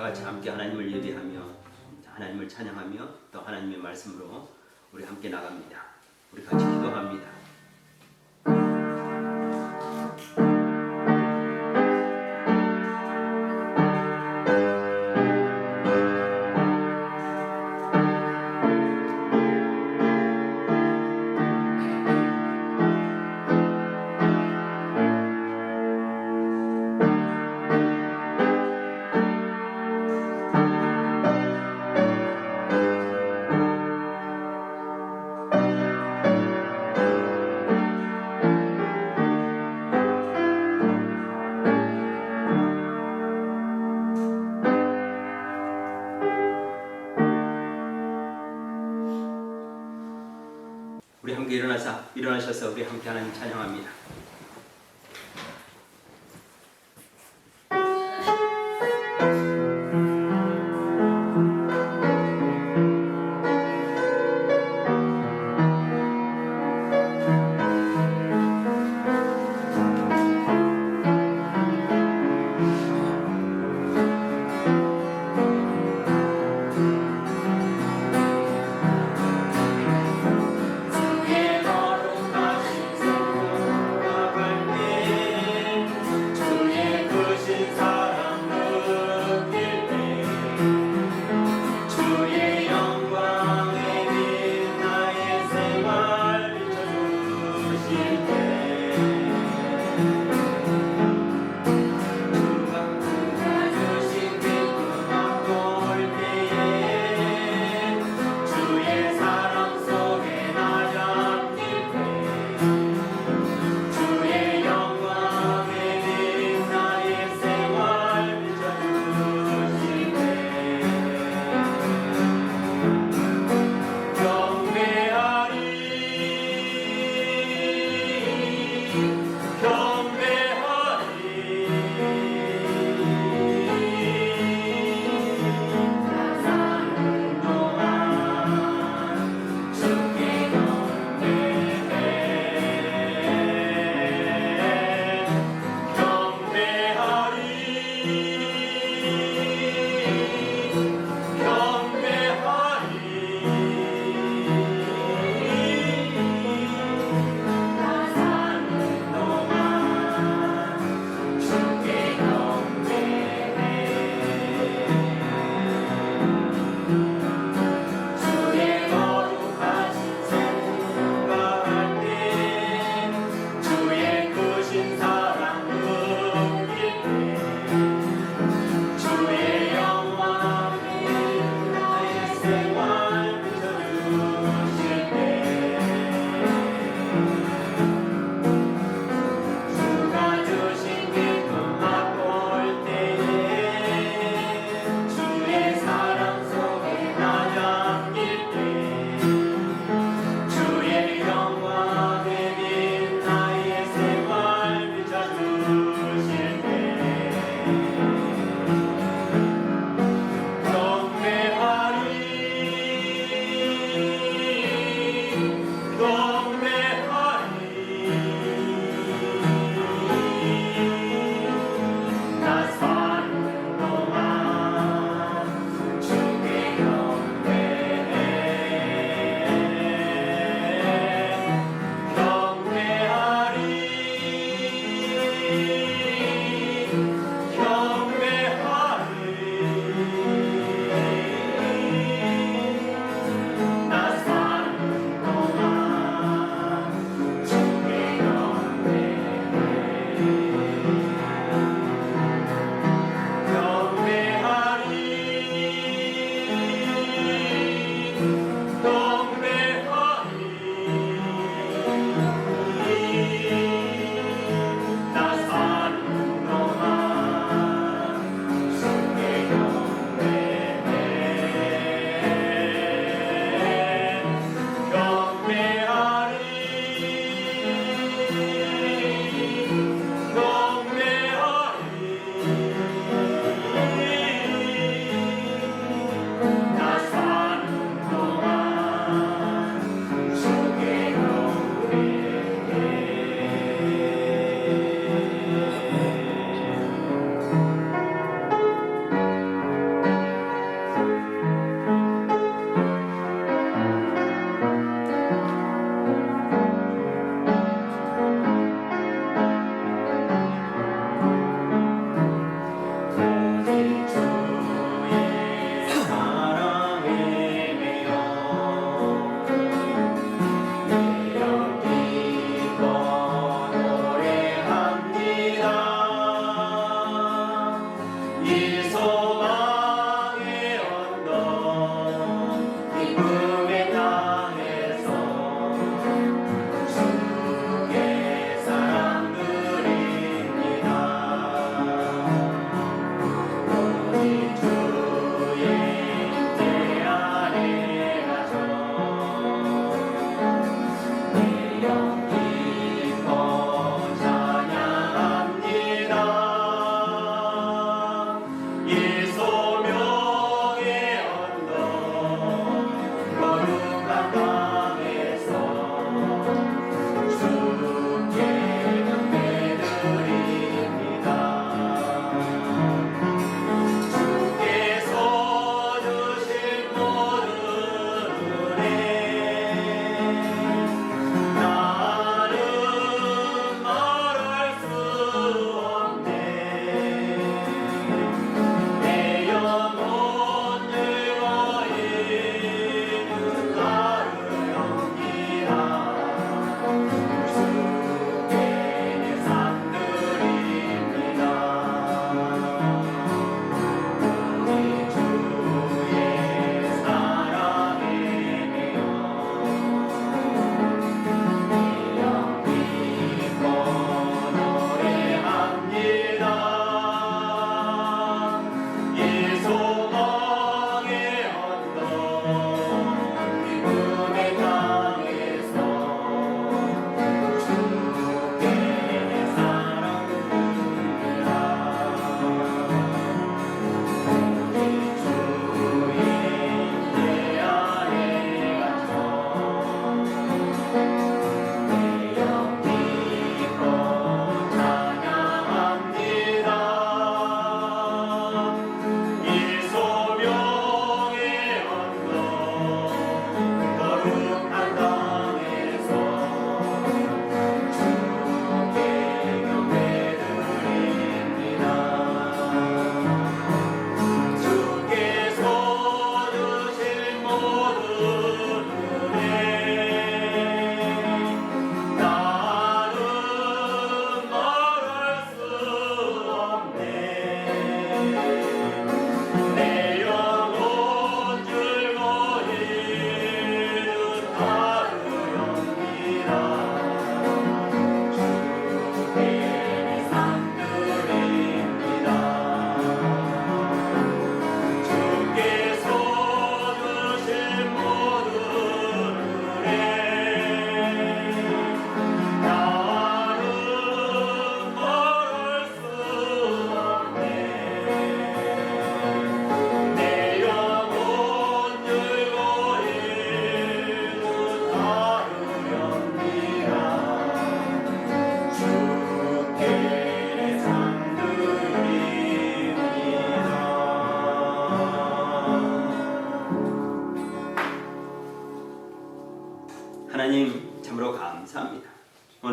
같이 함께 하나님을 예배하며 하나님을 찬양하며 또 하나님의 말씀으로 우리 함께 나갑니다. 우리 같이 기도합니다. 우리 함께 일어나셔서 우리 함께 하나님 찬양합니다. 주의 거룩하신 손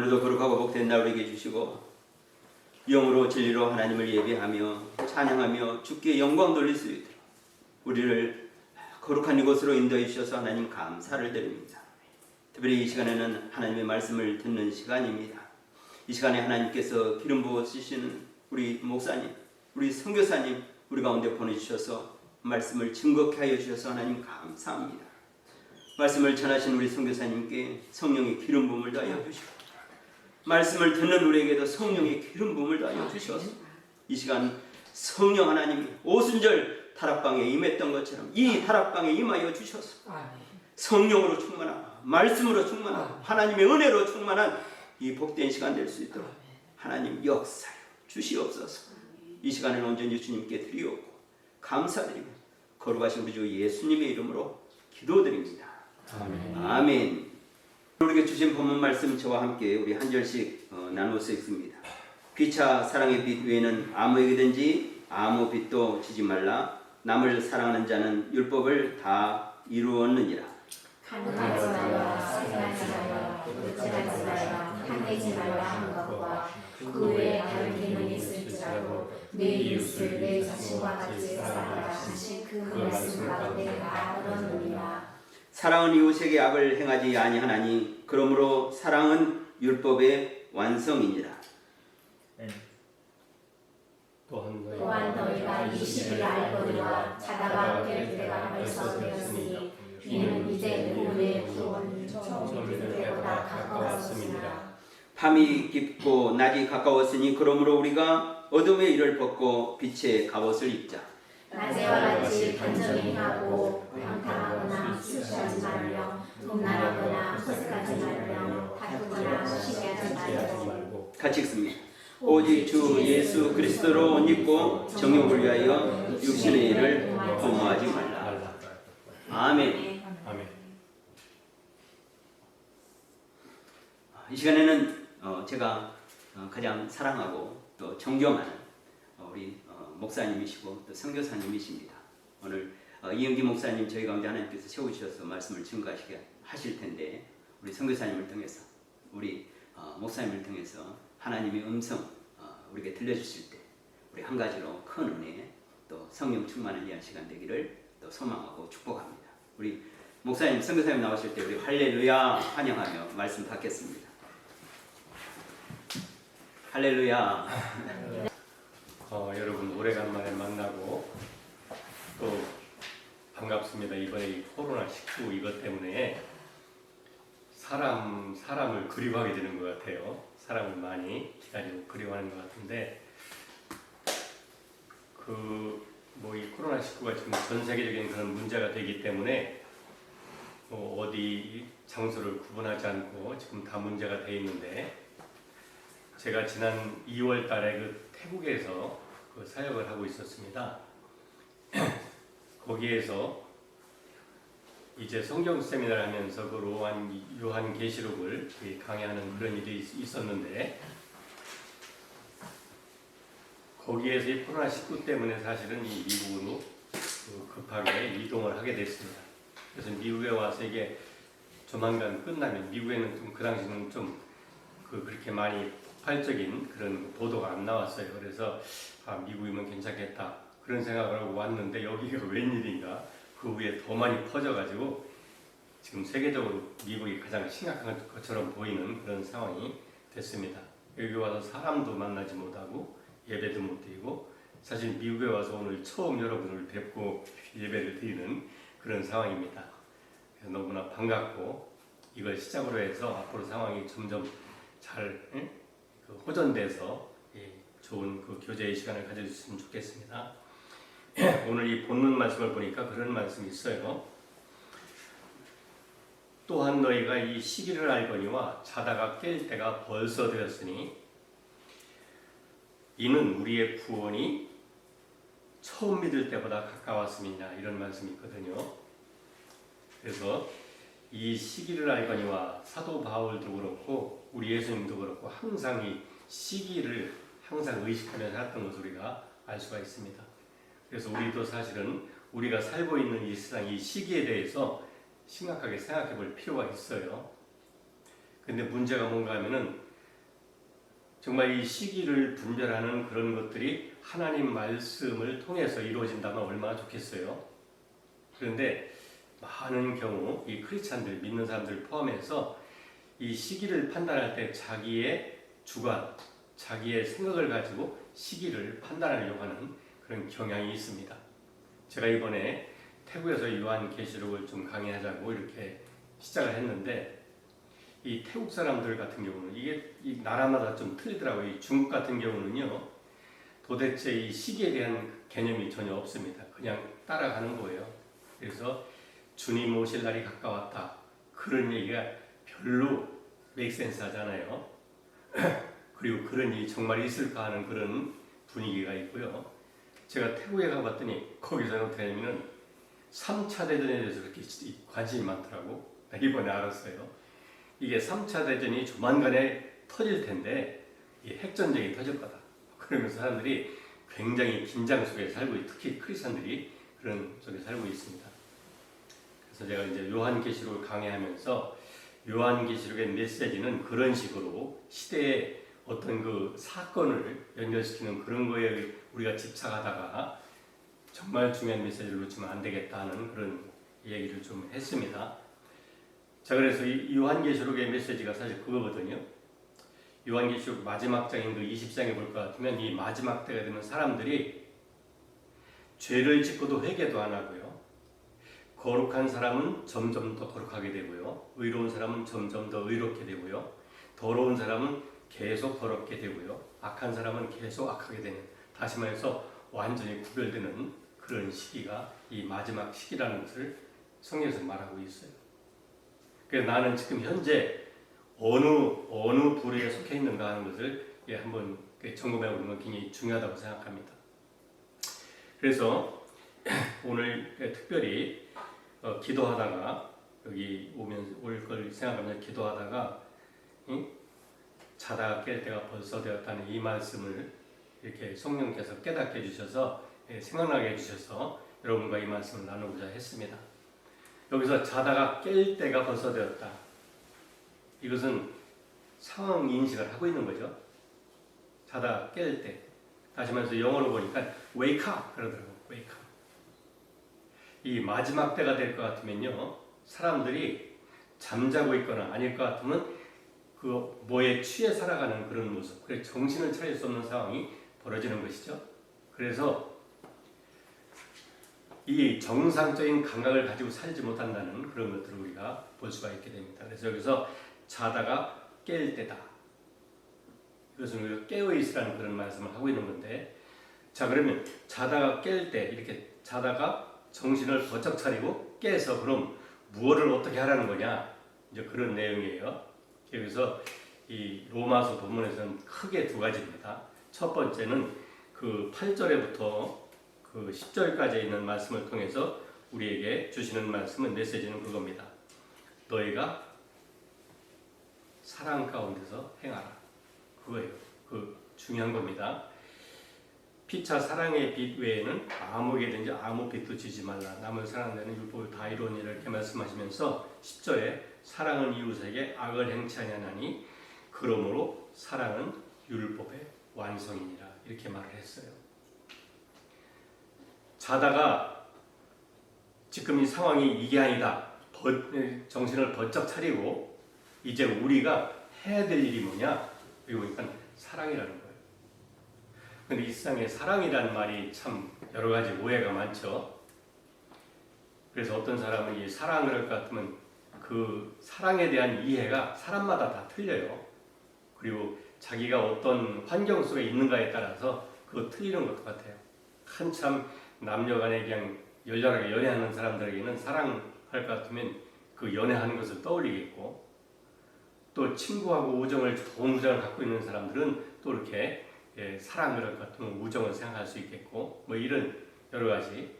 오늘도 거룩하고 복된 날 우리에게 주시고 영으로 진리로 하나님을 예배하며 찬양하며 주께 영광 돌릴 수 있도록 우리를 거룩한 이곳으로 인도해 주셔서 하나님 감사를 드립니다. 특별히 이 시간에는 하나님의 말씀을 듣는 시간입니다. 이 시간에 하나님께서 기름 부어 쓰시는 우리 목사님, 우리 선교사님 우리 가운데 보내주셔서 말씀을 증거케 하여 주셔서 하나님 감사합니다. 말씀을 전하신 우리 선교사님께 성령의 기름 부음을 더하여 주시고 말씀을 듣는 우리에게도 성령의 기름 부음을 더하여 주셔서 이 시간 성령 하나님이 오순절 다락방에 임했던 것처럼 이 다락방에 임하여 주셔서 성령으로 충만하고 말씀으로 충만하고 하나님의 은혜로 충만한 이 복된 시간 될 수 있도록 하나님 역사여 주시옵소서. 이 시간을 온전히 주님께 드리옵고 감사드리고 거룩하신 우리 주 예수님의 이름으로 기도드립니다. 아멘. 아멘. 우리에게 주신 본문 말씀 저와 함께 우리 한 절씩 나누어서 읽습니다. 피차 사랑의 빛 외에는 아무에게든지 아무 빛도 주지 말라. 남을 사랑하는 자는 율법을 다 이루었느니라. 간음하지 말라, 살인하지 말라, 도둑질하지 말라, 한내지 말라 하는 것과 그 외에 다른 기능이 있을지라도 내 이웃을 내 자신과 같이 사랑하라 하신 그 말씀 가운데 다 그러느니라. 사랑은 이웃에게 악을 행하지 아니하나니 그러므로 사랑은 율법의 완성이니라. 또한 너희가 이 시기를 알거니와 자다가 깰 때가 벌써 되었으니 이는 이제 누구의 구원이 처음 믿을 때보다 가까웠습니다. 밤이 깊고 낮이 가까웠으니 그러므로 우리가 어둠의 일을 벗고 빛의 갑옷을 입자. 낮에와 같이 단정히 행하고 방탕하거나 수치하지 말며 돈나라거나 허세하지 말며 다투거나 시기하지 말고. 같이 읽습니다. 오직 주 예수 그리스도로 옷 입고 정욕을 위하여 육신의 일을 도모하지 말라. 아멘. 아멘. 이 시간에는 제가 가장 사랑하고 또 존경하는 우리 목사님이시고 또 선교사님이십니다. 오늘 이영기 목사님 저희 가운데 하나님께서 세우셔서 말씀을 증거하시게 하실 텐데 우리 선교사님을 통해서 우리 목사님을 통해서 하나님의 음성 우리에게 들려주실 때 우리 한 가지로 큰 은혜 또 성령 충만을 위한 시간 되기를 또 소망하고 축복합니다. 우리 목사님 선교사님 나오실 때 우리 할렐루야 환영하며 말씀 받겠습니다. 할렐루야. 여러분 오래간만에 만나고 또 반갑습니다. 이번에 이 코로나19 이것 때문에 사람을 그리워하게 되는 것 같아요. 사람을 많이 기다리고 그리워하는 것 같은데 이 코로나19가 지금 전 세계적인 그런 문제가 되기 때문에 어디 장소를 구분하지 않고 지금 다 문제가 돼 있는데 제가 지난 2월 달에 그 태국에서 그 사역을 하고 있었습니다. 거기에서 이제 성경 세미나를 하면서 그 요한계시록을 강의하는 그런 일이 있었는데 거기에서 이 코로나19 때문에 사실은 이 미국으로 급하게 이동을 하게 됐습니다. 그래서 미국에 와서 이게 조만간 끝나면 미국에는 좀 그 당시는 좀 그렇게 많이 폭발적인 그런 보도가 안 나왔어요. 그래서 미국이면 괜찮겠다 그런 생각을 하고 왔는데 여기가 웬일인가 그 후에 더 많이 퍼져가지고 지금 세계적으로 미국이 가장 심각한 것처럼 보이는 그런 상황이 됐습니다. 여기 와서 사람도 만나지 못하고 예배도 못 드리고 사실 미국에 와서 오늘 처음 여러분을 뵙고 예배를 드리는 그런 상황입니다. 그래서 너무나 반갑고 이걸 시작으로 해서 앞으로 상황이 점점 잘 호전돼서 좋은 그 교제의 시간을 가져주셨으면 좋겠습니다. 오늘 이 본문 말씀을 보니까 그런 말씀이 있어요. 또한 너희가 이 시기를 알거니와 자다가 깰 때가 벌써 되었으니 이는 우리의 구원이 처음 믿을 때보다 가까웠음이냐 이런 말씀이 있거든요. 그래서 이 시기를 알거니와 사도 바울도 그렇고 우리 예수님도 그렇고 항상 이 시기를 항상 의식하며 살았던 것을 우리가 알 수가 있습니다. 그래서 우리도 사실은 우리가 살고 있는 이 세상 이 시기에 대해서 심각하게 생각해 볼 필요가 있어요. 근데 문제가 뭔가 하면은 정말 이 시기를 분별하는 그런 것들이 하나님 말씀을 통해서 이루어진다면 얼마나 좋겠어요. 그런데 많은 경우 이 크리스찬들, 믿는 사람들 포함해서 이 시기를 판단할 때 자기의 주관, 자기의 생각을 가지고 시기를 판단하려고 하는 그런 경향이 있습니다. 제가 이번에 태국에서 요한계시록을 좀 강의하자고 이렇게 시작을 했는데, 이 태국 사람들 같은 경우는 이게 이 나라마다 좀 틀리더라고요. 이 중국 같은 경우는요, 도대체 이 시기에 대한 개념이 전혀 없습니다. 그냥 따라가는 거예요. 그래서 주님 오실 날이 가까웠다, 그런 얘기가 별로 메이크센스 하잖아요. 그리고 그런 일이 정말 있을까 하는 그런 분위기가 있고요. 제가 태국에 가봤더니 거기서는 어떻게 하냐면은 3차 대전에 대해서 그렇게 관심이 많더라고. 이번에 알았어요. 이게 3차 대전이 조만간에 터질 텐데 이 핵전쟁이 터질 거다. 그러면서 사람들이 굉장히 긴장 속에 살고 있고, 특히 크리스찬들이 그런 속에 살고 있습니다. 그래서 제가 이제 요한계시록을 강의하면서 요한계시록의 메시지는 그런 식으로 시대의 어떤 그 사건을 연결시키는 그런 거에 우리가 집착하다가 정말 중요한 메시지를 놓치면 안 되겠다 하는 그런 얘기를 좀 했습니다. 자, 그래서 이 요한계시록의 메시지가 사실 그거거든요. 요한계시록 마지막 장인 그 20장에 볼 것 같으면 이 마지막 때가 되면 사람들이 죄를 짓고도 회개도 안 하고요. 거룩한 사람은 점점 더 거룩하게 되고요. 의로운 사람은 점점 더 의롭게 되고요. 더러운 사람은 계속 더럽게 되고요. 악한 사람은 계속 악하게 되는, 다시 말해서 완전히 구별되는 그런 시기가 이 마지막 시기라는 것을 성경에서 말하고 있어요. 그래서 나는 지금 현재 어느 부류에 속해 있는가 하는 것을 한번 점검해 보는 건 굉장히 중요하다고 생각합니다. 그래서 오늘 특별히 기도하다가 여기 올 걸 생각하면서 기도하다가 자다가 깰 때가 벌써 되었다는 이 말씀을 이렇게 성령께서 깨닫게 해주셔서 생각나게 해주셔서 여러분과 이 말씀을 나누고자 했습니다. 여기서 자다가 깰 때가 벌써 되었다. 이것은 상황 인식을 하고 있는 거죠. 자다가 깰 때. 다시 말해서 영어로 보니까 wake up 그러더라고요. wake up. 이 마지막 때가 될 것 같으면요, 사람들이 잠자고 있거나 아닐 것 같으면 그 뭐에 취해 살아가는 그런 모습, 그래서 정신을 차릴 수 없는 상황이 벌어지는 것이죠. 그래서 이 정상적인 감각을 가지고 살지 못한다는 그런 것들을 우리가 볼 수가 있게 됩니다. 그래서 여기서 자다가 깰 때다. 이것은 우리가 깨어 있으라는 그런 말씀을 하고 있는 건데, 자, 그러면 자다가 깰 때, 이렇게 자다가 정신을 번쩍 차리고 깨서 그럼 무엇을 어떻게 하라는 거냐, 이제 그런 내용이에요. 여기서 이 로마서 본문에서는 크게 두 가지입니다. 첫 번째는 그 8절에부터 그 10절까지 있는 말씀을 통해서 우리에게 주시는 말씀은, 메시지는 그겁니다. 너희가 사랑 가운데서 행하라. 그거예요. 그 중요한 겁니다. 피차 사랑의 빛 외에는 아무에게든지 아무 빛도 지지 말라. 남을 사랑하는 율법을 다 이루니라. 이렇게 말씀하시면서 10절에 사랑은 이웃에게 악을 행치 아니하나니 그러므로 사랑은 율법의 완성이니라. 이렇게 말을 했어요. 자다가 지금 이 상황이 이게 아니다. 정신을 번쩍 차리고 이제 우리가 해야 될 일이 뭐냐? 여기 보니까 사랑이라는 거예요. 근데 이 세상에 사랑이라는 말이 참 여러 가지 오해가 많죠. 그래서 어떤 사람은 이 사랑을 할 것 같으면 그 사랑에 대한 이해가 사람마다 다 틀려요. 그리고 자기가 어떤 환경 속에 있는가에 따라서 그거 틀리는 것 같아요. 한참 남녀간에 그냥 열렬하게 연애하는 사람들에게는 사랑할 것 같으면 그 연애하는 것을 떠올리겠고, 또 친구하고 우정을, 좋은 우정을 갖고 있는 사람들은 또 이렇게 사랑을 할 것 같으면 우정을 생각할 수 있겠고, 뭐 이런 여러 가지.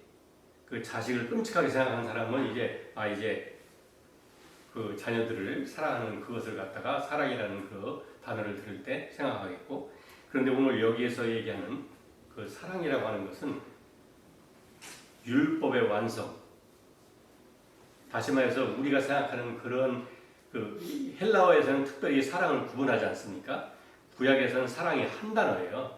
그 자식을 끔찍하게 생각하는 사람은 이제 그 자녀들을 사랑하는 그것을 갖다가 사랑이라는 그 단어를 들을 때 생각하겠고, 그런데 오늘 여기에서 얘기하는 그 사랑이라고 하는 것은 율법의 완성. 다시 말해서 우리가 생각하는 그런 그 헬라어에서는 특별히 사랑을 구분하지 않습니까? 구약에서는 사랑이 한 단어예요.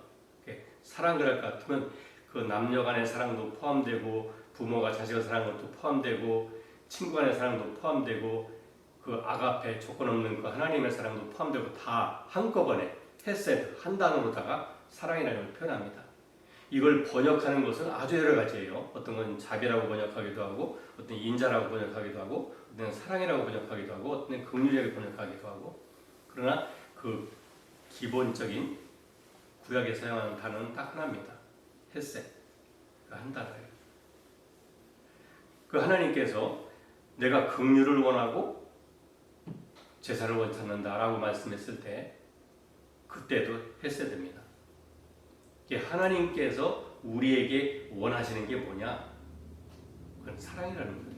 사랑 그럴 것 같으면 그 남녀 간의 사랑도 포함되고 부모가 자식을 사랑하는 것도 포함되고 친구 간의 사랑도 포함되고 그 아가페 조건 없는 그 하나님의 사랑도 포함되고 다 한꺼번에 헤세드 한 단어로다가 사랑이라는 걸 표현합니다. 이걸 번역하는 것은 아주 여러 가지예요. 어떤 건 자비라고 번역하기도 하고 어떤 인자라고 번역하기도 하고 어떤 건 사랑이라고 번역하기도 하고 어떤 건 긍휼하게 번역하기도 하고 그러나 그 기본적인 구약에 사용하는 단어는 딱 하나입니다. 헤세드 한 단어예요. 그 하나님께서 내가 긍휼을 원하고 제사를 원치 않는다라고 말씀했을 때 그때도 헤세드입니다. 하나님께서 우리에게 원하시는 게 뭐냐? 그건 사랑이라는 거죠.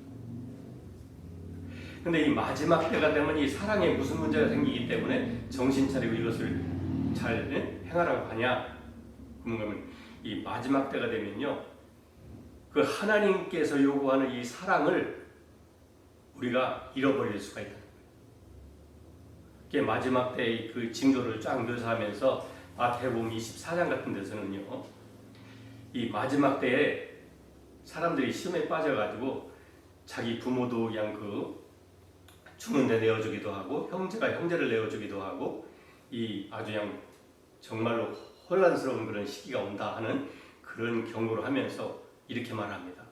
근데 이 마지막 때가 되면 이 사랑에 무슨 문제가 생기기 때문에 정신 차리고 이것을 잘 행하라고 하냐? 그러면 이 마지막 때가 되면요, 그 하나님께서 요구하는 이 사랑을 우리가 잃어버릴 수가 있다. 마지막 때의 그 징조를 쫙 묘사하면서 마태복음 24장 같은 데서는요, 이 마지막 때에 사람들이 시험에 빠져가지고 자기 부모도 그냥 그 죽는데 내어주기도 하고 형제가 형제를 내어주기도 하고 이 아주 그냥 정말로 혼란스러운 그런 시기가 온다 하는 그런 경고를 하면서 이렇게 말합니다.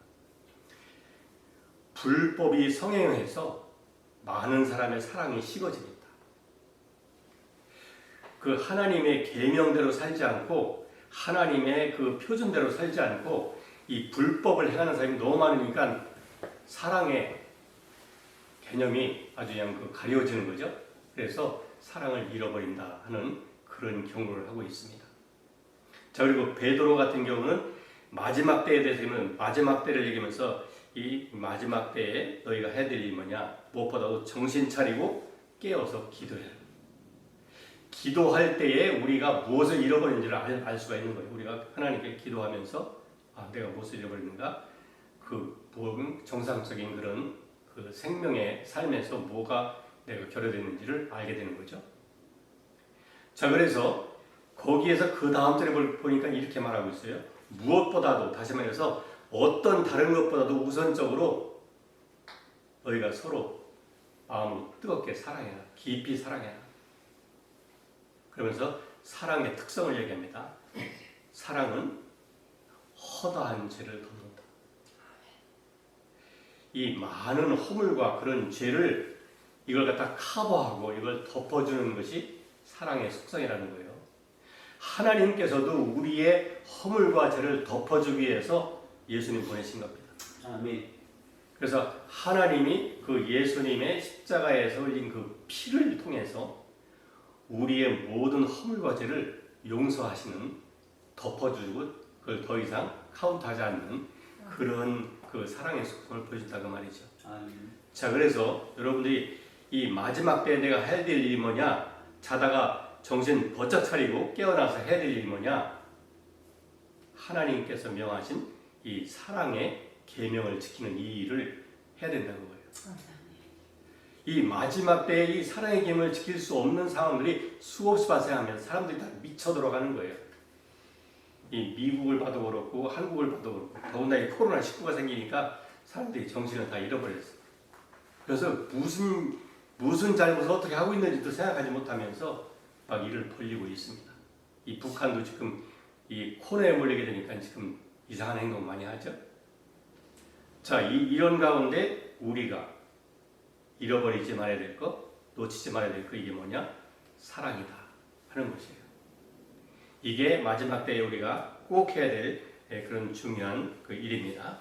불법이 성행해서 많은 사람의 사랑이 식어집니다. 그 하나님의 계명대로 살지 않고 하나님의 그 표준대로 살지 않고 이 불법을 행하는 사람이 너무 많으니까 사랑의 개념이 아주 그냥 그 가려지는 거죠. 그래서 사랑을 잃어버린다 하는 그런 경고를 하고 있습니다. 자, 그리고 베드로 같은 경우는 마지막 때에 대해서는 마지막 때를 얘기하면서 이 마지막 때에 너희가 해야 될 일이 뭐냐? 무엇보다도 정신 차리고 깨어서 기도해라. 기도할 때에 우리가 무엇을 잃어버리는지를 알 수가 있는 거예요. 우리가 하나님께 기도하면서 내가 무엇을 잃어버리는가? 그 정상적인 그런 그 생명의 삶에서 뭐가 내가 결여되는지를 알게 되는 거죠. 자, 그래서 거기에서 그 다음 절에 보니까 이렇게 말하고 있어요. 무엇보다도, 다시 말해서 어떤 다른 것보다도 우선적으로 너희가 서로 마음으로 뜨겁게 사랑해라. 깊이 사랑해라. 그러면서 사랑의 특성을 얘기합니다. 사랑은 허다한 죄를 덮는다. 이 많은 허물과 그런 죄를 이걸 갖다 커버하고 이걸 덮어주는 것이 사랑의 속성이라는 거예요. 하나님께서도 우리의 허물과 죄를 덮어주기 위해서 예수님 보내신 겁니다. 아멘. 그래서 하나님이 그 예수님의 십자가에서 흘린 그 피를 통해서 우리의 모든 허물과 죄를 용서하시는, 덮어주고 그걸 더 이상 카운트하지 않는 그런 그 사랑의 속성을 보여준다고 말이죠. 아멘. 자, 그래서 여러분들이 이 마지막 때에 내가 해야 될 일이 뭐냐? 자다가 정신 번쩍 차리고 깨어나서 해야 될 일이 뭐냐? 하나님께서 명하신 이 사랑의 계명을 지키는 이 일을 해야 된다는 거예요. 이 마지막 때에 이 사랑의 계명을 지킬 수 없는 상황들이 수없이 발생하면서 사람들이 다 미쳐 들어가는 거예요. 이 미국을 봐도 그렇고 한국을 봐도 그렇고 더군다나 이 코로나19가 생기니까 사람들이 정신을 다 잃어버렸어요. 그래서 무슨 잘못을 어떻게 하고 있는지도 생각하지 못하면서 막 일을 벌리고 있습니다. 이 북한도 지금 이 코로나에 몰리게 되니까 지금 이상한 행동 많이 하죠. 자, 이런 가운데 우리가 잃어버리지 말아야 될 것, 놓치지 말아야 될 것, 이게 뭐냐? 사랑이다 하는 것이에요. 이게 마지막 때에 우리가 꼭 해야 될 그런 중요한 그 일입니다.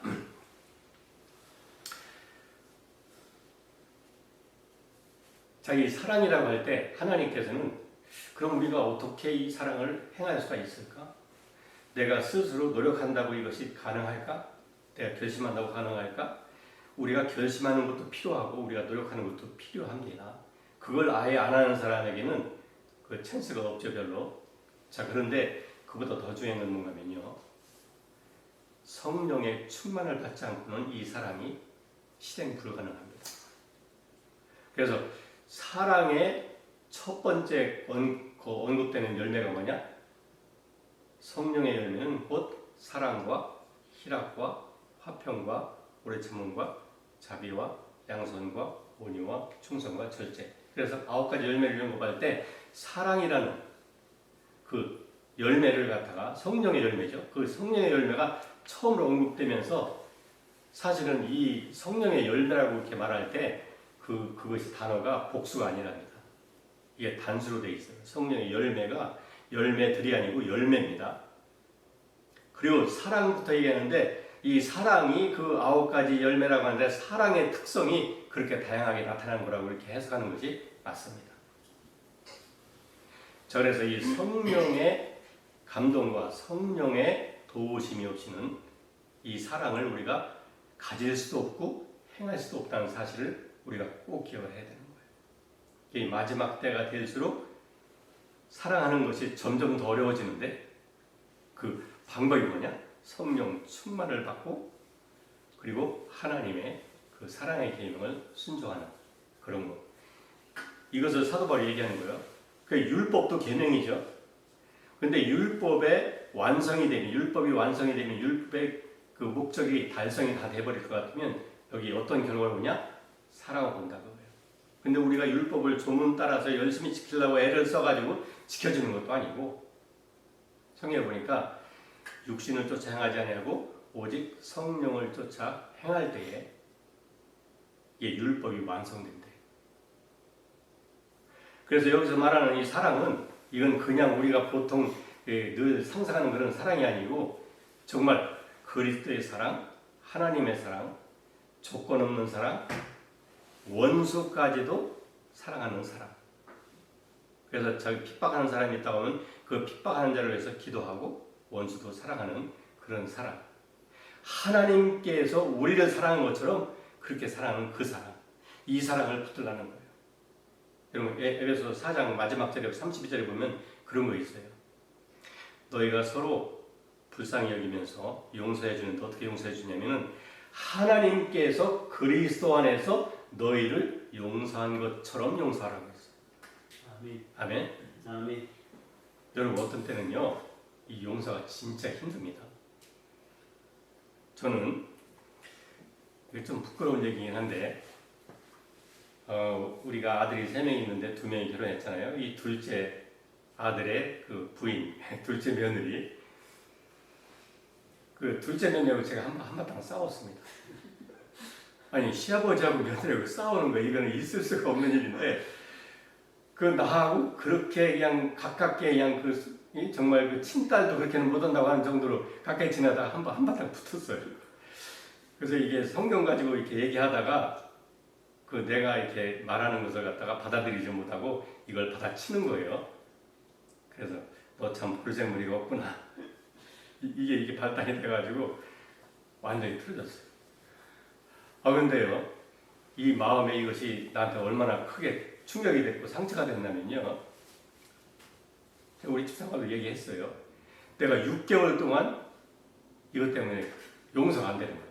자, 이 사랑이라고 할 때 하나님께서는 그럼 우리가 어떻게 이 사랑을 행할 수가 있을까? 내가 스스로 노력한다고 이것이 가능할까? 내가 결심한다고 가능할까? 우리가 결심하는 것도 필요하고 우리가 노력하는 것도 필요합니다. 그걸 아예 안 하는 사람에게는 그 찬스가 없죠, 별로. 자, 그런데 그보다 더 중요한 건 뭔가면요, 성령의 충만을 받지 않고는 이 사랑이 실행 불가능합니다. 그래서 사랑의 첫 번째 그 언급되는 열매가 뭐냐? 성령의 열매는 곧 사랑과 희락과 화평과 오래 참음과 자비와 양선과 온유와 충성과 절제. 그래서 9가지 열매를 언급할 때 사랑이라는 그 열매를 갖다가 성령의 열매죠. 그 성령의 열매가 처음으로 언급되면서 사실은 이 성령의 열매라고 이렇게 말할 때 그것이 단어가 복수가 아니랍니다. 이게 단수로 되어 있어요. 성령의 열매가 열매들이 아니고 열매입니다. 그리고 사랑부터 얘기하는데 이 사랑이 그 9가지 열매라고 하는데 사랑의 특성이 그렇게 다양하게 나타나는 거라고 이렇게 해석하는 것이 맞습니다. 자, 그래서 이 성령의 감동과 성령의 도우심이 없이는 이 사랑을 우리가 가질 수도 없고 행할 수도 없다는 사실을 우리가 꼭 기억을 해야 되는 거예요. 이 마지막 때가 될수록 사랑하는 것이 점점 더 어려워지는데 그 방법이 뭐냐? 성령 충만을 받고 그리고 하나님의 그 사랑의 계명을 순종하는 그런 것. 이것을 사도 바울이 얘기하는 거예요. 그 율법도 계명이죠. 근데 율법이 완성이 되면 율법의 그 목적이 달성이 다 돼버릴 것 같으면 여기 어떤 결과가 오냐? 사랑을 본다고 해요. 근데 우리가 율법을 조문 따라서 열심히 지키려고 애를 써가지고 지켜주는 것도 아니고 성경에 보니까 육신을 쫓아 행하지 아니하고 오직 성령을 쫓아 행할 때에 이 율법이 완성된대. 그래서 여기서 말하는 이 사랑은 이건 그냥 우리가 보통 늘 상상하는 그런 사랑이 아니고 정말 그리스도의 사랑, 하나님의 사랑, 조건 없는 사랑, 원수까지도 사랑하는 사랑. 그래서 자기 핍박하는 사람이 있다고 하면 그 핍박하는 자를 위해서 기도하고 원수도 사랑하는 그런 사랑. 하나님께서 우리를 사랑한 것처럼 그렇게 사랑하는 그 사랑. 이 사랑을 붙들라는 거예요. 여러분 에베소 4장 마지막 절에 32절에 보면 그런 거 있어요. 너희가 서로 불쌍히 여기면서 용서해 주는데 어떻게 용서해 주냐면은 하나님께서 그리스도 안에서 너희를 용서한 것처럼 용서하라고 했어요. 아멘. 아멘. 아멘. 여러분 어떤 때는요 이 용서가 진짜 힘듭니다. 저는 이게 좀 부끄러운 얘기긴 한데 우리가 아들이 3명이 있는데 2명이 결혼했잖아요. 이 둘째 아들의 그 부인, 둘째 며느리, 그 둘째 며느리하고 제가 한바탕 싸웠습니다. 아니 시아버지하고 며느리하고 싸우는 거 이거는 있을 수가 없는 일인데 그 나하고 그렇게 그냥 가깝게 그냥 정말 그 친딸도 그렇게는 못한다고 하는 정도로 가까이 지나다가 한바탕 붙었어요. 그래서 이게 성경 가지고 이렇게 얘기하다가 그 내가 이렇게 말하는 것을 갖다가 받아들이지 못하고 이걸 받아치는 거예요. 그래서 너 참 불생물이가 없구나. 이게 발단이 돼가지고 완전히 틀어졌어요. 근데요, 이 마음에 이것이 나한테 얼마나 크게 충격이 됐고 상처가 됐냐면요. 우리 집사과도 얘기했어요. 내가 6개월 동안 이것 때문에 용서가 안 되는 거예요.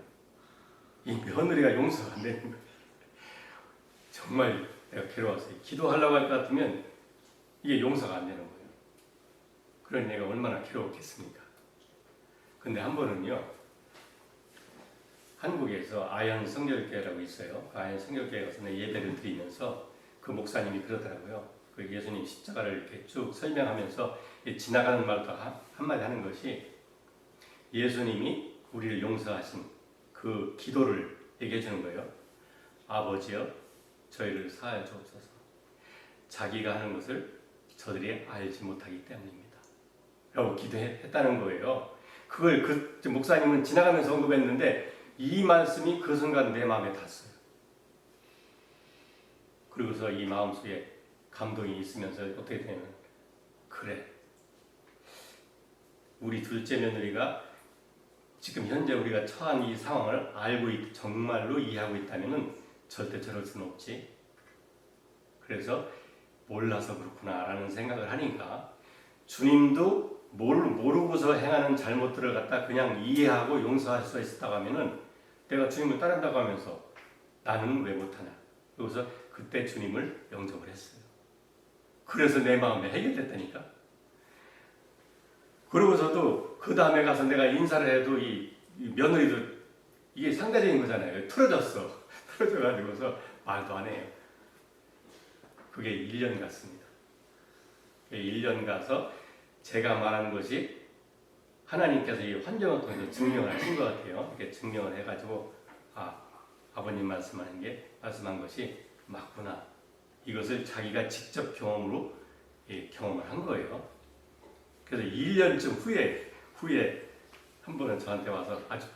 이 며느리가 용서가 안 되는 거예요. 정말 내가 괴로웠어요. 기도하려고 할 것 같으면 이게 용서가 안 되는 거예요. 그러니 내가 얼마나 괴로웠겠습니까? 근데 한 번은요, 한국에서 아현 성결교회라고 있어요. 아현 성결교회 가서 예배를 드리면서 그 목사님이 그러더라고요. 그 예수님 십자가를 이렇게 쭉 설명하면서 지나가는 말도 한마디 하는 것이 예수님이 우리를 용서하신 그 기도를 얘기해 주는 거예요. 아버지여 저희를 사하여 주옵소서. 자기가 하는 것을 저들이 알지 못하기 때문입니다. 라고 기도했다는 거예요. 그걸 그 목사님은 지나가면서 언급했는데 이 말씀이 그 순간 내 마음에 닿았어요. 그리고서 이 마음속에 감동이 있으면서 어떻게 되냐면 그래 우리 둘째 며느리가 지금 현재 우리가 처한 이 상황을 알고 정말로 이해하고 있다면 절대 저럴 수는 없지. 그래서 몰라서 그렇구나 라는 생각을 하니까 주님도 모르고서 행하는 잘못들을 갖다 그냥 이해하고 용서할 수 있었다고 하면은 내가 주님을 따른다고 하면서 나는 왜 못하냐. 그래서 그때 주님을 영접을 했어요. 그래서 내 마음에 해결됐다니까. 그러고서도 그 다음에 가서 내가 인사를 해도 이 며느리도 이게 상대적인 거잖아요. 틀어졌어. 틀어져가지고서 말도 안 해요. 그게 1년 갔습니다. 1년 가서 제가 말한 것이 하나님께서 이 환경을 통해서 증명을 하신 것 같아요. 이렇게 증명을 해가지고 아버님 말씀한 것이 맞구나. 이것을 자기가 직접 경험으로 경험을 한 거예요. 그래서 1년쯤 후에 한 번은 저한테 와서 아주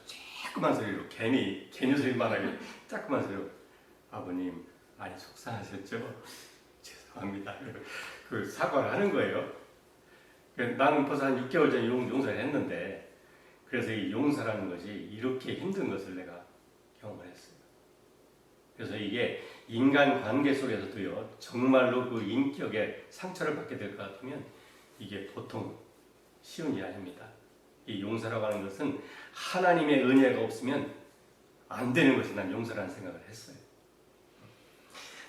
조그만 소리로 괜히 소리만 하게 조그만 소리로 아버님 많이 속상하셨죠? 죄송합니다. 그 사과를 하는 거예요. 나는 벌써 한 6개월 전에 용서를 했는데 그래서 이 용서라는 것이 이렇게 힘든 것을 내가 경험을 했어요. 그래서 이게 인간 관계 속에서도요 정말로 그 인격에 상처를 받게 될 것 같으면 이게 보통 쉬운 일이 아닙니다. 이 용서라고 하는 것은 하나님의 은혜가 없으면 안 되는 것이 난 용서라는 생각을 했어요.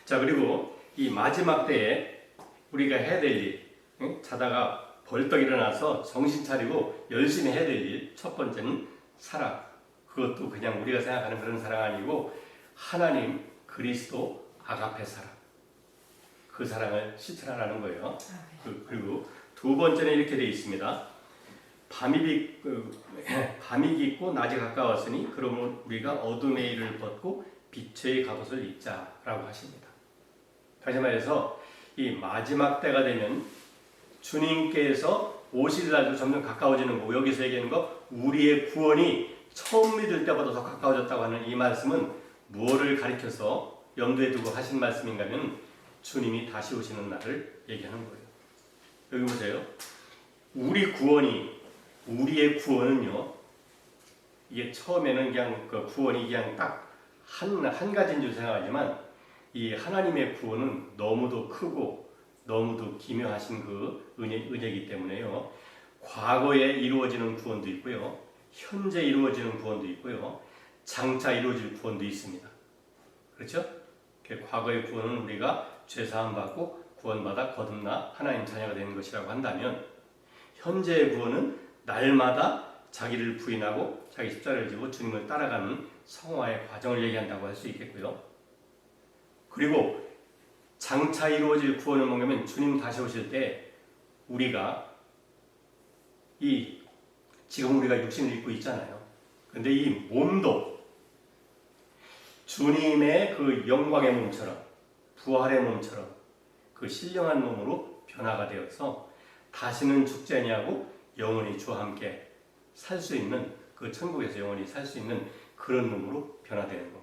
자, 그리고 이 마지막 때에 우리가 해야 될 일, 자다가 벌떡 일어나서 정신 차리고 열심히 해야 될 일, 첫 번째는 사랑. 그것도 그냥 우리가 생각하는 그런 사랑 아니고 하나님, 그리스도, 아가페 사랑. 그 사랑을 실천하라는 거예요. 그리고 두 번째는 이렇게 되어 있습니다. 밤이 깊고 낮이 가까웠으니 그러면 우리가 어둠의 일을 벗고 빛의 갑옷을 입자라고 하십니다. 다시 말해서 이 마지막 때가 되면 주님께서 오실 날도 점점 가까워지는 거고 여기서 얘기하는 거 우리의 구원이 처음 믿을 때보다 더 가까워졌다고 하는 이 말씀은 무엇을 가리켜서 염두에 두고 하신 말씀인가 하면 주님이 다시 오시는 날을 얘기하는 거예요. 여기 보세요. 우리의 구원은요, 이게 처음에는 그냥 그 구원이 그냥 딱 한 가지인 줄 생각하지만 이 하나님의 구원은 너무도 크고 너무도 기묘하신 그 은혜이기 때문에요. 과거에 이루어지는 구원도 있고요. 현재 이루어지는 구원도 있고요. 장차 이루어질 구원도 있습니다. 그렇죠? 과거의 구원은 우리가 죄사함 받고 구원받아 거듭나 하나님 자녀가 되는 것이라고 한다면 현재의 구원은 날마다 자기를 부인하고 자기 십자가를 지고 주님을 따라가는 성화의 과정을 얘기한다고 할 수 있겠고요. 그리고 장차 이루어질 구원은 뭐냐면 주님 다시 오실 때 우리가 지금 우리가 육신을 입고 있잖아요. 근데 이 몸도 주님의 그 영광의 몸처럼 부활의 몸처럼 그 신령한 몸으로 변화가 되어서 다시는 죽지 아니하고 영원히 주와 함께 살 수 있는 그 천국에서 영원히 살 수 있는 그런 몸으로 변화되는 거.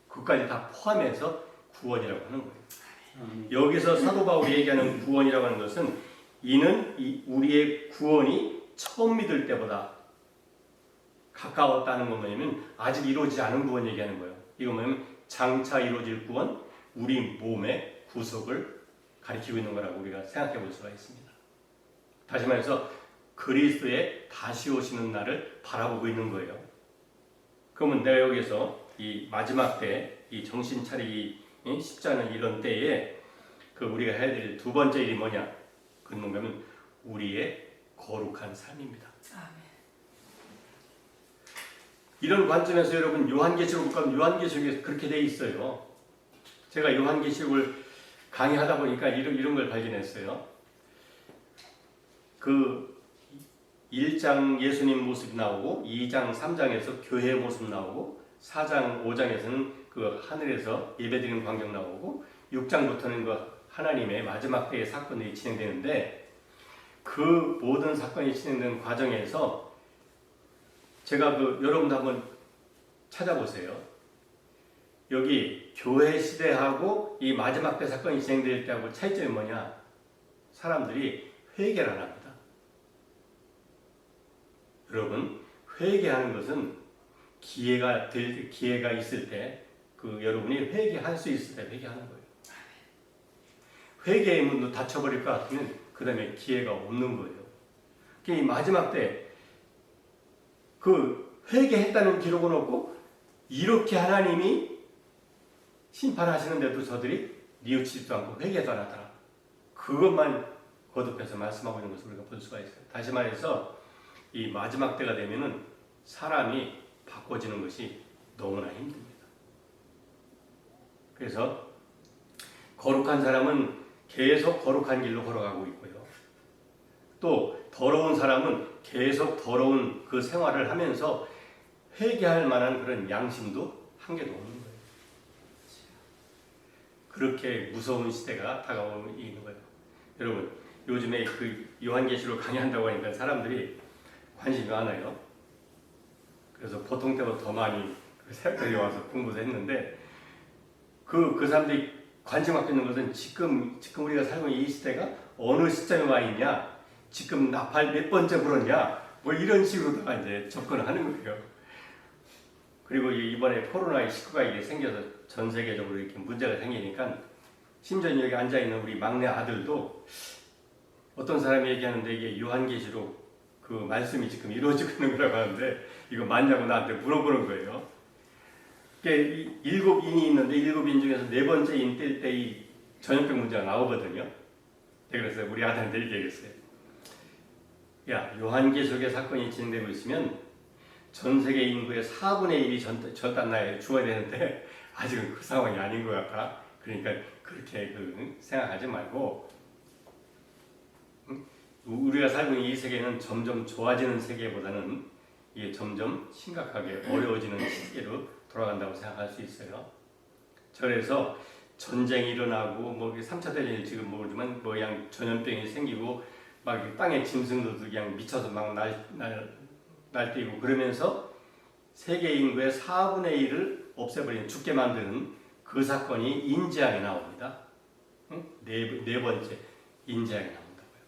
그까지 다 포함해서 구원이라고 하는 거예요. 여기서 사도 바울이 얘기하는 구원이라고 하는 것은 이는 우리의 구원이 처음 믿을 때보다 가까웠다는 건 뭐냐면 아직 이루어지지 않은 구원 얘기하는 거예요. 이거 뭐냐면 장차 이루어질 구원, 우리 몸의 구속을 가리키고 있는 거라고 우리가 생각해 볼 수가 있습니다. 다시 말해서 그리스도의 다시 오시는 날을 바라보고 있는 거예요. 그러면 내가 여기서 이 마지막 때, 이 정신 차리기 쉽지 않은 이런 때에 그 우리가 해야 될 두 번째 일이 뭐냐? 그건 뭔가면 우리의 거룩한 삶입니다. 아멘. 이런 관점에서 여러분 요한계시록 가면 요한계시록에 그렇게 돼 있어요. 제가 요한계시록을 강의하다 보니까 이런 걸 발견했어요. 그 1장 예수님 모습이 나오고 2장 3장에서 교회의 모습 나오고 4장 5장에서는 그 하늘에서 예배드리는 광경 나오고 6장부터는 그 하나님의 마지막 때의 사건들이 진행되는데 그 모든 사건이 진행되는 과정에서 제가 여러분도 한번 찾아보세요. 여기 교회 시대하고 이 마지막 때 사건이 진행될 때하고 차이점이 뭐냐? 사람들이 회개를 안 합니다. 여러분, 회개하는 것은 기회가 있을 때 여러분이 회개할 수 있을 때 회개하는 거예요. 회개의 문도 닫혀버릴 것 같으면 그 다음에 기회가 없는 거예요. 이 마지막 때 회개했다는 기록은 없고 이렇게 하나님이 심판하시는데도 저들이 뉘우치지도 않고 회개도 안 하더라. 그것만 거듭해서 말씀하고 있는 것을 우리가 볼 수가 있어요. 다시 말해서 이 마지막 때가 되면은 사람이 바꿔지는 것이 너무나 힘듭니다. 그래서 거룩한 사람은 계속 거룩한 길로 걸어가고 있고요. 또 더러운 사람은 계속 더러운 그 생활을 하면서 회개할 만한 그런 양심도 한계도 없는 거예요. 그렇게 무서운 시대가 다가오고 있는 거예요. 여러분, 요즘에 그 요한계시록 강의한다고 하니까 사람들이 관심이 많아요. 그래서 보통 때보다 더 많이 새벽까지 와서 공부도 했는데 그 사람들이 관심 갖고 있는 것은 지금 우리가 살고 있는 이 시대가 어느 시점에 와 있냐, 지금 나팔 몇 번째 불었냐, 뭐 이런 식으로다가 이제 접근을 하는 거예요. 그리고 이번에 코로나19가 이게 생겨서 전 세계적으로 이렇게 문제가 생기니까 심지어 여기 앉아 있는 우리 막내 아들도 어떤 사람이 얘기하는데 이게 요한계시록 그 말씀이 지금 이루어지고 있는 거라고 하는데 이거 맞냐고 나한테 물어보는 거예요. 이게 7인이 있는데 7인 중에서 4번째 인 뜰 때 이 전염병 문제가 나오거든요. 그래서 우리 아들한테 이렇게 얘기했어요. 야, 요한계시록의 사건이 진행되고 있으면 전 세계 인구의 4분의 1이 전단 나이에 죽어야 되는데 아직은 그 상황이 아닌 것 같다. 그러니까 그렇게 생각하지 말고 우리가 살고 있는 이 세계는 점점 좋아지는 세계보다는 이게 점점 심각하게 어려워지는 시기로 돌아간다고 생각할 수 있어요. 그래서 전쟁이 일어나고 뭐 3차 대전이 지금 모르지만 뭐 그냥 전염병이 생기고 막 땅에 짐승들도 그냥 미쳐서 막 날뛰고 그러면서 세계 인구의 4분의 1을 없애버리는 죽게 만드는 그 사건이 인재앙에 나옵니다. 네 번째 인재앙에 나온다고요.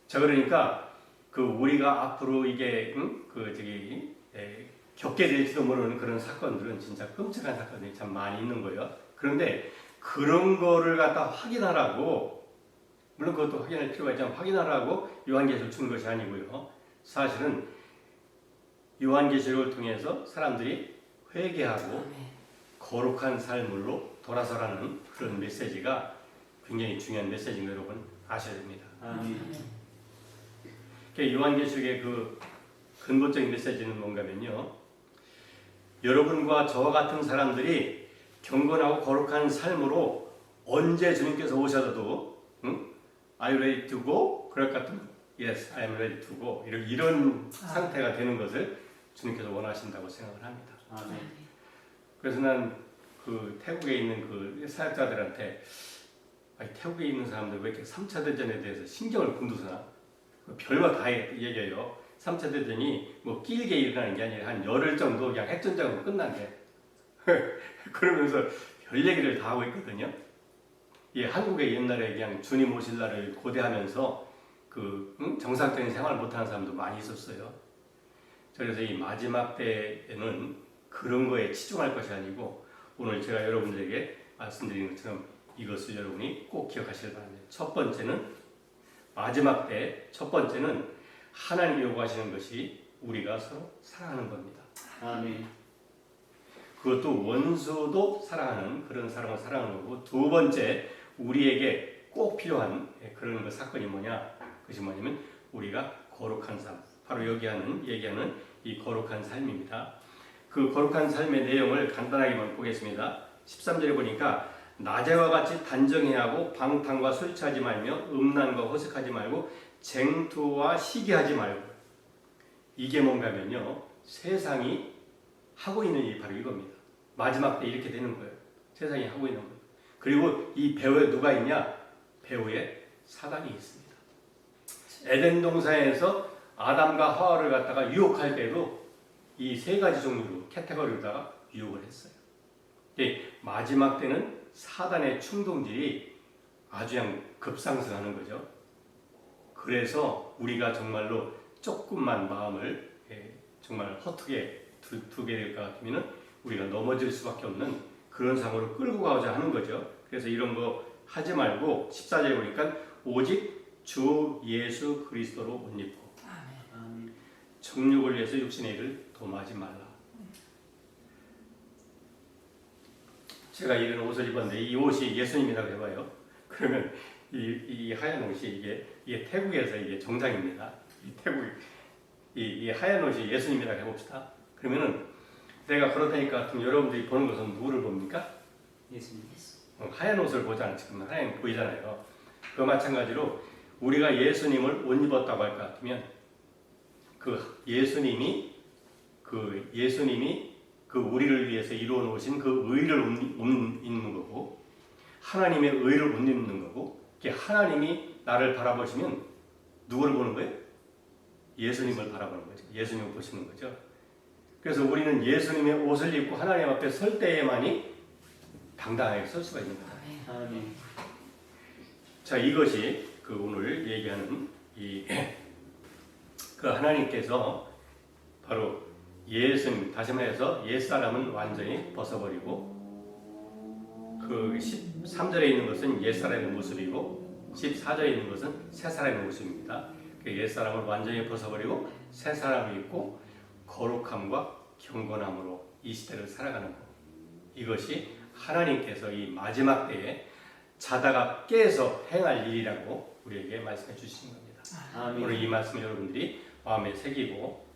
자, 그러니까 우리가 앞으로 이게 겪게 될지도 모르는 그런 사건들은 진짜 끔찍한 사건들이 참 많이 있는 거예요. 그런데 그런 거를 갖다 확인하라고, 물론 그것도 확인할 필요가 있지만 확인하라고 요한계시록을 준 것이 아니고요. 사실은 요한계시록을 통해서 사람들이 회개하고 거룩한 삶으로 돌아서라는 그런 메시지가 굉장히 중요한 메시지인 거 여러분 아셔야 됩니다. 요한계시록의 그 근본적인 메시지는 뭔가면요, 여러분과 저와 같은 사람들이 경건하고 거룩한 삶으로 언제 주님께서 오셔도 Are you ready to go? 그럴 것 같으면 Yes, I am ready to go. 이런 상태가 되는 것을 주님께서 원하신다고 생각을 합니다. 그래서 난 그 태국에 있는 그 사역자들한테 태국에 있는 사람들 왜 이렇게 3차 대전에 대해서 신경을 곤두서나? 별거 다 얘기해요. 3차 대전이 뭐 길게 일어나는 게 아니라 한 열흘 정도 그냥 핵전쟁으로 끝난대. 그러면서 별 얘기를 다 하고 있거든요. 예, 한국에 옛날에 그냥 주님 오실 날을 고대하면서 정상적인 생활을 못하는 사람도 많이 있었어요. 그래서 이 마지막 때에는 그런 거에 치중할 것이 아니고 오늘 제가 여러분들에게 말씀드린 것처럼 이것을 여러분이 꼭 기억하시길 바랍니다. 첫 번째는 마지막 때 첫 번째는 하나님이 요구하시는 것이 우리가 서로 사랑하는 겁니다. 아멘. 그것도 원수도 사랑하는 그런 사랑을 사랑하는 거고, 두 번째 우리에게 꼭 필요한 그런 사건이 뭐냐? 그것이 뭐냐면 우리가 거룩한 삶, 바로 얘기하는 이 거룩한 삶입니다. 그 거룩한 삶의 내용을 간단하게만 보겠습니다. 13절에 보니까 낮에와 같이 단정해야 하고 방탕과 술 취하지 말며 음란과 호색하지 말고 쟁투와 시기하지 말고. 이게 뭔가면요, 세상이 하고 있는 일이 바로 이겁니다. 마지막 때 이렇게 되는 거예요. 세상이 하고 있는 거예요. 그리고 이 배후에 누가 있냐? 배후에 사단이 있습니다. 에덴 동산에서 아담과 하와를 갖다가 유혹할 때도 이 세 가지 종류로 카테고리로다가 유혹을 했어요. 마지막 때는 사단의 충동질이 아주 그냥 급상승하는 거죠. 그래서 우리가 정말로 조금만 마음을 정말 허투게 두게 될 것 같으면 우리가 넘어질 수밖에 없는 그런 상황으로 끌고 가고자 하는 거죠. 그래서 이런 거 하지 말고 14절에 보니까 오직 주 예수 그리스도로 옷 입고 정욕을 위해서 육신의 일을 도모하지 말라. 제가 이런 옷을 입었는데 이 옷이 예수님이라고 해봐요. 그러면 이 하얀 옷이 이게 태국에서 이게 정장입니다. 이 태국 이 하얀 옷이 예수님이라고 해봅시다. 그러면은 내가 그렇다니까 그럼 여러분들이 보는 것은 누구를 봅니까? 예수님. 하얀 옷을 보잖아요. 지금 하얀 보이잖아요. 그 마찬가지로 우리가 예수님을 옷 입었다고 할 것 같으면 그 예수님이 그 우리를 위해서 이루어 놓으신 그 의를 옷 입는 거고 하나님의 의를 옷 입는 거고 하나님이 나를 바라보시면 누구를 보는 거예요? 예수님을 바라보는 거죠. 예수님을 보시는 거죠. 그래서 우리는 예수님의 옷을 입고 하나님 앞에 설 때에만이 당당하게 설 수가 있는 거다. 아멘. 자, 이것이 그 오늘 얘기하는 그 하나님께서 바로 예수님, 다시 말해서 옛사람은 완전히 벗어버리고 그 13절에 있는 것은 옛사람의 모습이고 14절에 있는 것은 새사람의 모습입니다. 그 옛사람을 완전히 벗어버리고 새사람이 있고 거룩함과 경건함으로 이 시대를 살아가는 것. 이것이 하나님께서 이 마지막 때에 자다가 깨서 행할 일이라고 우리에게 말씀해 주시는 겁니다. 아멘. 오늘 이 말씀을 여러분들이 마음에 새기고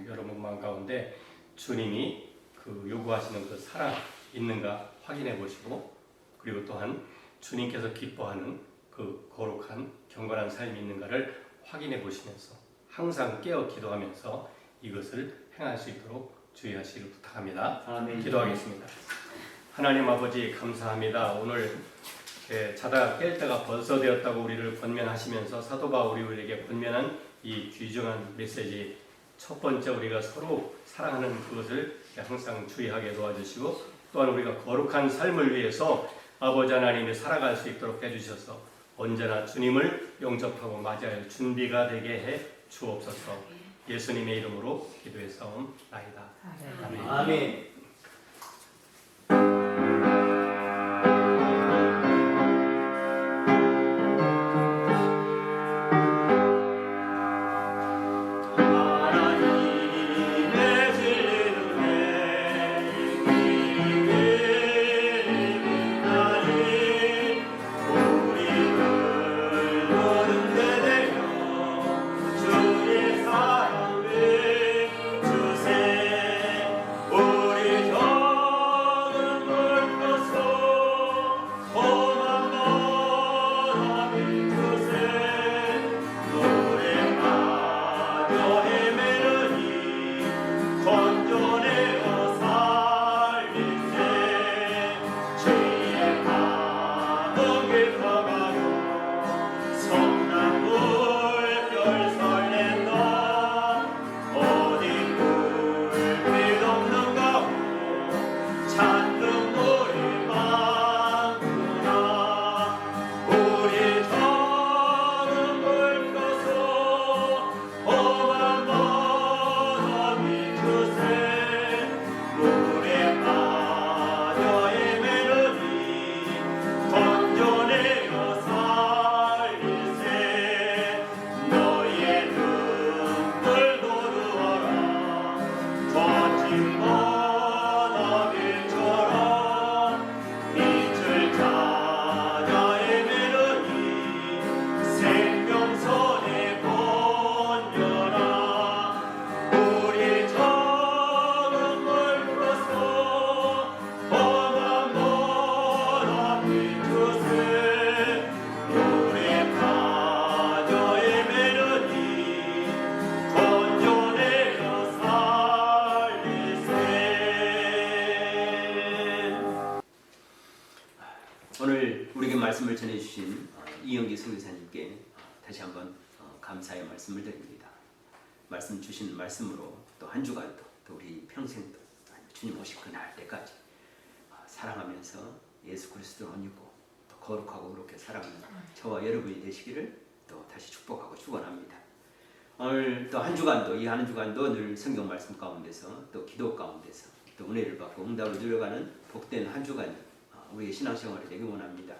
여러분 마음 가운데 주님이 그 요구하시는 그 사랑 있는가 확인해 보시고 그리고 또한 주님께서 기뻐하는 그 거룩한 경건한 삶이 있는가를 확인해 보시면서 항상 깨어 기도하면서 이것을 행할 수 있도록 주의하시길 부탁합니다. 아멘. 기도하겠습니다. 하나님 아버지 감사합니다. 오늘 자다가 깰 때가 벌써 되었다고 우리를 권면하시면서 사도 바울이 우리에게 권면한 이 귀중한 메시지 첫 번째 우리가 서로 사랑하는 그것을 항상 주의하게 도와주시고 또한 우리가 거룩한 삶을 위해서 아버지 하나님이 살아갈 수 있도록 해주셔서 언제나 주님을 영접하고 맞이할 준비가 되게 해 주옵소서. 예수님의 이름으로 기도했사옵나이다. 아멘. 아멘. 오늘 우리에게 말씀을 전해주신 이영기 선교사님께 다시 한번 감사의 말씀을 드립니다. 말씀 주신 말씀으로 또 한 주간도 또 우리 평생도 주님 오실 그날 때까지 사랑하면서 예수 그리스도를 얻고 또 거룩하고 그렇게 살아가는 저와 여러분이 되시기를 또 다시 축복하고 축원합니다. 오늘 또 한 주간도 이 한 주간도 늘 성경 말씀 가운데서 또 기도 가운데서 또 은혜를 받고 응답을 누려가는 복된 한 주간이 우리의 신앙생활이 되기 원합니다.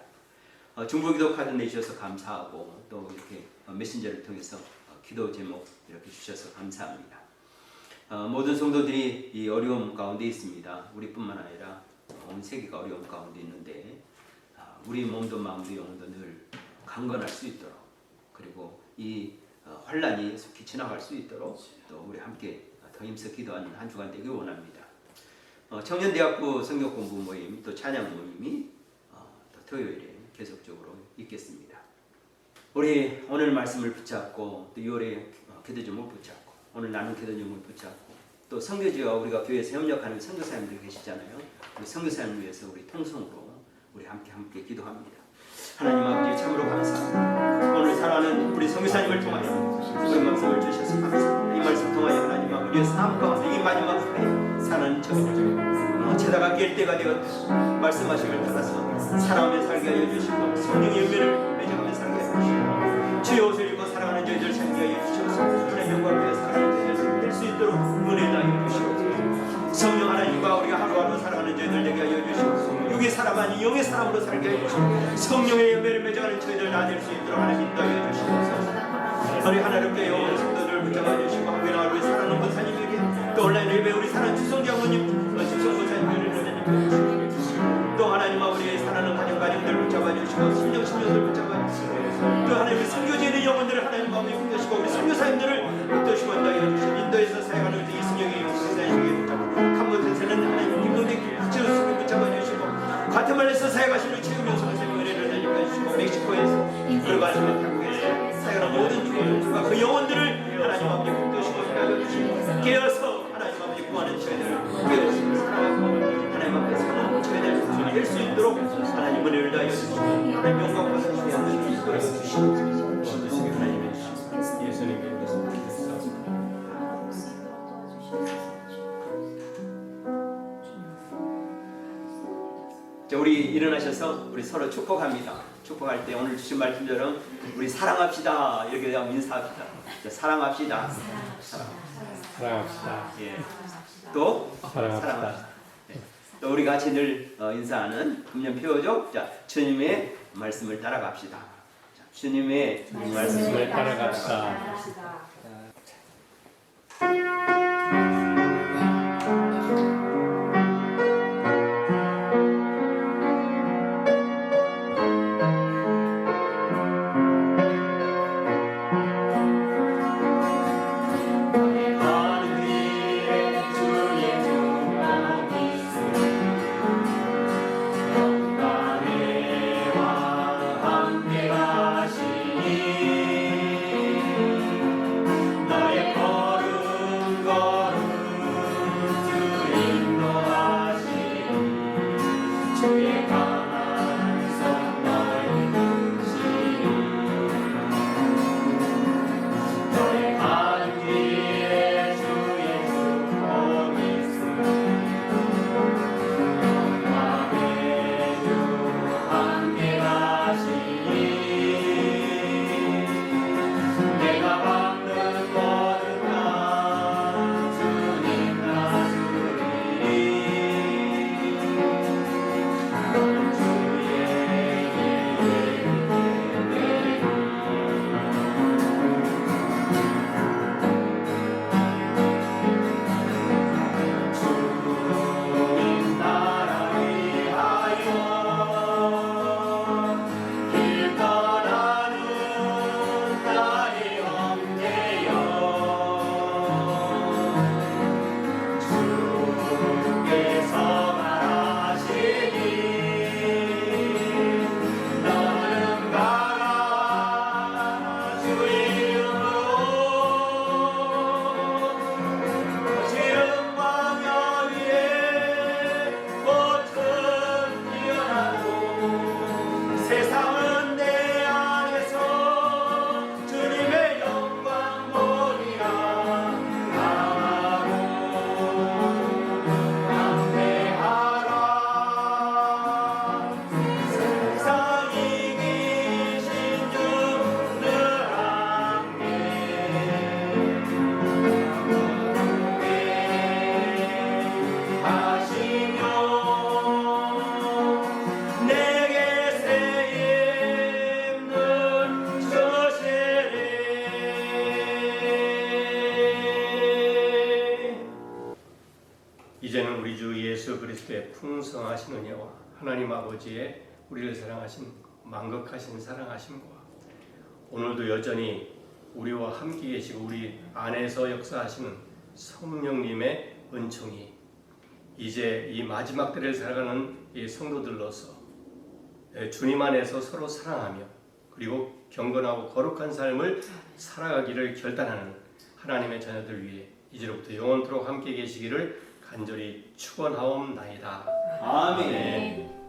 중보기도 카드 내주셔서 감사하고 또 이렇게 메신저를 통해서 기도 제목 이렇게 주셔서 감사합니다. 모든 성도들이 이 어려움 가운데 있습니다. 우리뿐만 아니라 온 세계가 어려움 가운데 있는데 우리 몸도 마음도 영혼도 늘 강건할 수 있도록, 그리고 이 환란이 속히 지나갈 수 있도록 또 우리 함께 더 힘써 기도하는 한 주간 되길 원합니다. 청년대학부 성경공부 모임 또 찬양 모임이 또 토요일에 계속적으로 있겠습니다. 우리 오늘 말씀을 붙잡고 또 6월에 기도점을 붙잡고 오늘 나눈 기도점을 붙잡고 또 선교지와 우리가 교회에서 협력하는 선교사님들 계시잖아요. 우리 선교사님 위해서 우리 통성으로 우리 함께 기도합니다. 하나님 아버지 참으로 감사합니다. 오늘 사랑하는 우리 선교사님을 통하여 우리 말씀을 주셔서 감사합니다. 이 말씀 통하여 하나님 아버지의 삶 가운데 이 마지막 후에 사는 저희들 제다가 깰 때가 되었다 말씀하심을 따라서 사랑하며 살게 하여 주시고 성령의 열매를 맺어가며 살게 하여 주시고 주의 옷을 입고 사랑하는 저희들 살게 하여 주시옵소서. 하나님 영광을 위해 사랑하는 저희들 될 수 있도록 은혜 다하여 주시옵소서. 성령 하나님과 우리가 하루하루 살아가는 저희들 되게 하여 주시옵소서. 육의 사람 아닌 영의 사람으로 살게 하여 주시옵소서. 성령의 열매를 맺어가는 저희들 나될 수 있도록 하나님 인도하여 주시옵소서. 우리 하나님께 영원한 성도들을 붙잡아 주시고 한국의 하루에 사랑하는 권사님에게 또 온라인 예배 우리 사랑하는 주성장모님 주성 권사님들을 또 하나님 아버지의 사랑하는 가정들 붙잡아 주시고 심령들 붙잡아 주시고 또 하나님의 선교지에 있는 영혼들을 하나님 아버지 붙드시고 우리 선교사님들을 붙드시고 인도하여 주시고 인도에서 사역하는 우리 이승영의 용사님에게 붙잡고 캄보디아에서는 하나님 김동대 국제로서 붙잡아 주시고 과테말라에서 사역하시는 최우명 선생님 은혜를 달리게 주시고 멕시코에서 그리고 하나님 한국에서 사역하는 모든 주님과 그 영혼들을 하나님 아버지 붙드시고 인도하여 주시고 깨어서 하나님 아버지 구하는 저희들을 깨어서 살아가고 하나님 앞에 사는 저희들 될 수 있도록 하나님 은혜를 다하여 주시고 하나님 영광 받으시게 하는 인도하여 주시고 하나님의 예수님께 자, 우리 일어나셔서 우리 서로 축복합니다. 축복할 때 오늘 주신 말씀처럼 우리 사랑합시다 이렇게 하면 인사합시다. 자, 사랑합시다. 사랑합시다. 예. 또 사랑합시다. 네. 또 우리 같이 늘 인사하는 금년 표어죠. 자, 주님의 말씀을 따라갑시다. 자, 주님의 말씀을 따라갑시다. 우리를 사랑하신 만극하신 사랑하심과 오늘도 여전히 우리와 함께 계시고 우리 안에서 역사하시는 성령님의 은총이 이제 이 마지막 때를 살아가는 이 성도들로서 주님 안에서 서로 사랑하며 그리고 경건하고 거룩한 삶을 살아가기를 결단하는 하나님의 자녀들 위해 이제로부터 영원토록 함께 계시기를 간절히 축원하옵나이다. 아멘. 아멘.